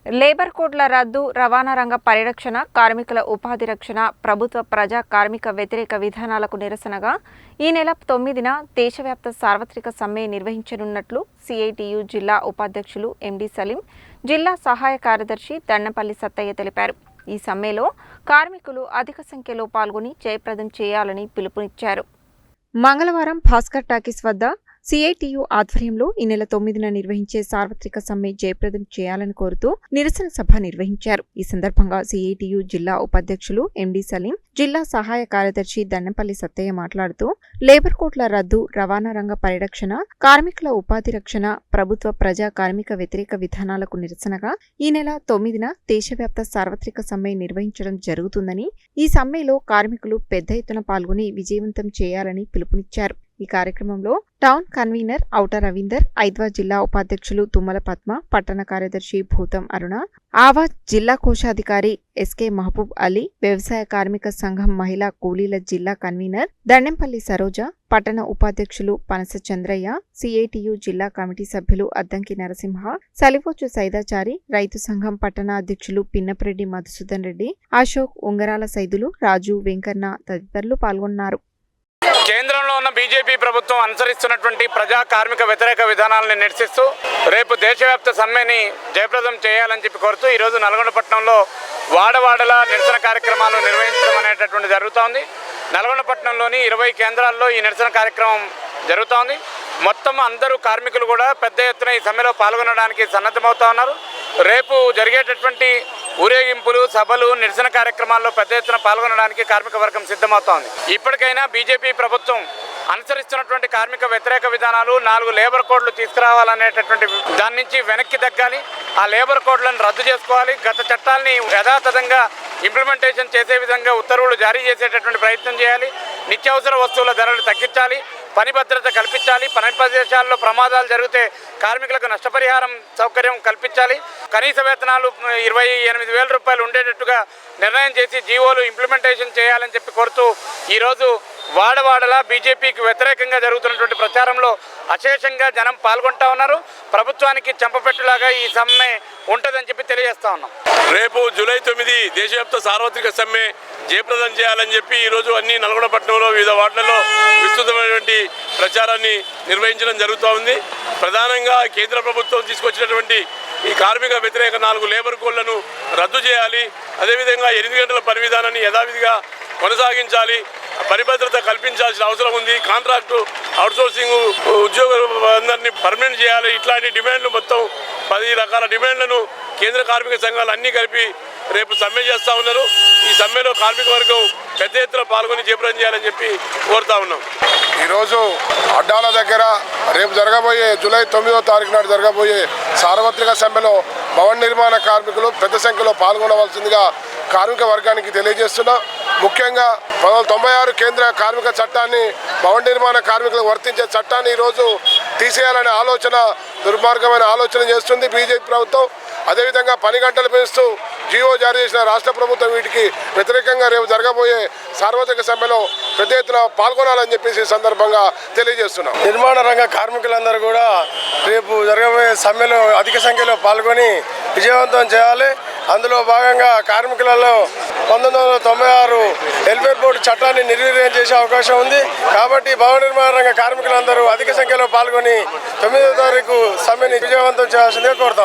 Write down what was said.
Labour కోడ్ల రద్దు, రవాణా రంగ పరిరక్షణ, కార్మికుల ఉపాధి రక్షణ, ప్రభుత్వ ప్రజా కార్మిక వ్యతిరేక విధానాలకు నిరసనగా ఈ నెల 9న దేశవ్యాప్త సార్వత్రిక సమ్మె నిర్వహించనున్నట్లు సిఐటియు జిల్లా ఉపాధ్యక్షులు ఎండి సలీం, జిల్లా సహాయ కార్యదర్శి దండంపల్లి సత్తయ్య తెలిపారు. ఈ సమ్మెలో కార్మికులు అధిక సంఖ్యలో పాల్గొని జయప్రదం చేయాలని పిలుపునిచ్చారు. మంగళవారం భాస్కర్ టాకీస్ వద్ద సిఐటియు ఆధ్వర్యంలో ఈ నెల 9న నిర్వహించే సార్వత్రిక సమ్మె జయప్రదం చేయాలని కోరుతూ నిరసన సభ నిర్వహించారు. ఈ సందర్భంగా సిఐటియు జిల్లా ఉపాధ్యక్షులు ఎండి సలీం, జిల్లా సహాయ కార్యదర్శి దండంపల్లి సత్తయ్య మాట్లాడుతూ లేబర్ కోడ్ల రద్దు, రవాణా రంగ పరిరక్షణ, కార్మికుల ఉపాధి రక్షణ, ప్రభుత్వ ప్రజా కార్మిక వ్యతిరేక విధానాలకు నిరసనగా ఈ నెల 9న దేశవ్యాప్త సార్వత్రిక సమ్మె నిర్వహించడం జరుగుతుందని, ఈ సమ్మెలో కార్మికులు పెద్ద ఎత్తున పాల్గొని విజయవంతం చేయాలని పిలుపునిచ్చారు. ఈ కార్యక్రమంలో టౌన్ కన్వీనర్ ఔట రవీందర్, ఐద్వా జిల్లా ఉపాధ్యక్షులు తుమ్మల పద్మ, పట్టణ కార్యదర్శి భూతం అరుణ, ఆవాజ్ జిల్లా కోశాధికారి ఎస్కే మహబూబ్ అలీ, వ్యవసాయ కార్మిక సంఘం మహిళా కూలీల జిల్లా కన్వీనర్ దండెంపల్లి సరోజ, పట్టణ ఉపాధ్యక్షులు పనస చంద్రయ్య, సిఐటియు జిల్లా కమిటీ సభ్యులు అద్దంకి నరసింహ, సలివోచు సైదాచారి, రైతు సంఘం పట్టణ అధ్యక్షులు పిన్నపరెడ్డి మధుసూదన్ రెడ్డి, అశోక్, ఉంగరాల సైదులు, రాజు, వెంకన్న తదితరులు పాల్గొన్నారు. కేంద్రంలో ఉన్న బీజేపీ ప్రభుత్వం అనుసరిస్తున్నటువంటి ప్రజా కార్మిక వ్యతిరేక విధానాలను నిరసిస్తూ రేపు దేశవ్యాప్త సమ్మెని జయప్రదం చేయాలని చెప్పి కోరుతూ ఈరోజు నల్గొండ పట్టణంలో వాడవాడల నిరసన కార్యక్రమాలు నిర్వహించడం అనేటటువంటి జరుగుతోంది. నల్గొండ పట్టణంలోని 20 కేంద్రాల్లో ఈ నిరసన కార్యక్రమం జరుగుతోంది. మొత్తం అందరూ కార్మికులు కూడా పెద్ద ఎత్తున ఈ సమ్మెలో పాల్గొనడానికి సన్నద్ధమవుతా ఉన్నారు. రేపు జరిగేటటువంటి ఊరేగింపులు, సభలు, నిరసన కార్యక్రమాల్లో పెద్ద ఎత్తున పాల్గొనడానికి కార్మిక వర్గం సిద్ధమవుతోంది. ఇప్పటికైనా బీజేపీ ప్రభుత్వం అనుసరిస్తున్నటువంటి కార్మిక వ్యతిరేక విధానాలు 4 లేబర్ కోడ్లు తీసుకురావాలనేటటువంటి దాని నుంచి వెనక్కి తగ్గాలి. ఆ లేబర్ కోడ్లను రద్దు చేసుకోవాలి. గత చట్టాలని యథాతథంగా ఇంప్లిమెంటేషన్ చేసే విధంగా ఉత్తర్వులు జారీ చేసేటటువంటి ప్రయత్నం చేయాలి. నిత్యావసర వస్తువుల ధరలు తగ్గించాలి. పని భద్రత కల్పించాలి. పని ప్రదేశాల్లో ప్రమాదాలు జరిగితే కార్మికులకు నష్టపరిహారం సౌకర్యం కల్పించాలి. కనీస వేతనాలు 28,000 రూపాయలు ఉండేటట్టుగా నిర్ణయం చేసి జీవోలు ఇంప్లిమెంటేషన్ చేయాలని చెప్పి కోరుతూ ఈరోజు వాడవాడలా బీజేపీకి వ్యతిరేకంగా జరుగుతున్నటువంటి ప్రచారంలో అశేషంగా జనం పాల్గొంటా ఉన్నారు. ప్రభుత్వానికి చెంపపెట్టులాగా ఈ సమ్మె ఉంటుందని చెప్పి తెలియజేస్తా ఉన్నాం. రేపు జూలై 9 దేశవ్యాప్త సార్వత్రిక సమ్మె జయప్రదం చేయాలని చెప్పి ఈరోజు అన్ని నల్గొండ పట్టణంలో వివిధ వార్డులలో విస్తృతమైనటువంటి ప్రచారాన్ని నిర్వహించడం జరుగుతూ ఉంది. ప్రధానంగా కేంద్ర ప్రభుత్వం తీసుకొచ్చినటువంటి ఈ కార్మిక వ్యతిరేక 4 లేబర్ కోడ్లను రద్దు చేయాలి. అదేవిధంగా 8 గంటల పని విధానాన్ని యథావిధిగా కొనసాగించాలి. పరిభద్రత కల్పించాల్సిన అవసరం ఉంది. కాంట్రాక్టు, అవుట్సోర్సింగ్ ఉద్యోగులందరినీ పర్మనెంట్ చేయాలి. ఇట్లాంటి డిమాండ్లు మొత్తం 10 రకాల డిమాండ్లను కేంద్ర కార్మిక సంఘాలు అన్నీ కలిపి రేపు సమ్మె చేస్తూ ఉన్నారు. ఈ సమ్మెలో కార్మిక వర్గం పెద్ద ఎత్తున పాల్గొని జయప్రదం చేయాలని చెప్పి కోరుతా ఉన్నాం. ఈరోజు అడ్డాల దగ్గర రేపు జరగబోయే జూలై 9వ తారీఖు నాడు జరగబోయే సార్వత్రిక సమ్మెలో భవన నిర్మాణ కార్మికులు పెద్ద సంఖ్యలో పాల్గొనవలసిందిగా కార్మిక వర్గానికి తెలియజేస్తున్నాం. ముఖ్యంగా 1996 కేంద్ర కార్మిక చట్టాన్ని, భవన నిర్మాణ కార్మికులకు వర్తించే చట్టాన్ని ఈరోజు తీసేయాలనే ఆలోచన, దుర్మార్గమైన ఆలోచన చేస్తుంది బీజేపీ ప్రభుత్వం. అదేవిధంగా పని గంటలు పెంచుతూ జీవో జారీ చేసిన రాష్ట్ర ప్రభుత్వం వీటికి వ్యతిరేకంగా రేపు జరగబోయే సార్వత్రిక సమ్మెలో పెద్ద ఎత్తున పాల్గొనాలని చెప్పేసి ఈ సందర్భంగా తెలియజేస్తున్నాం. నిర్మాణ రంగ కార్మికులందరూ కూడా రేపు జరగబోయే సమ్మెలో అధిక సంఖ్యలో పాల్గొని విజయవంతం చేయాలి. అందులో భాగంగా కార్మికులలో 1996 వెల్ఫేర్ బోర్డు చట్టాన్ని నిర్వీర్యం చేసే అవకాశం ఉంది. కాబట్టి భవన నిర్మాణ రంగ కార్మికులందరూ అధిక సంఖ్యలో పాల్గొని 9వ తారీఖు సమ్మెని విజయవంతం చేయాల్సిందిగా కోరుతాం.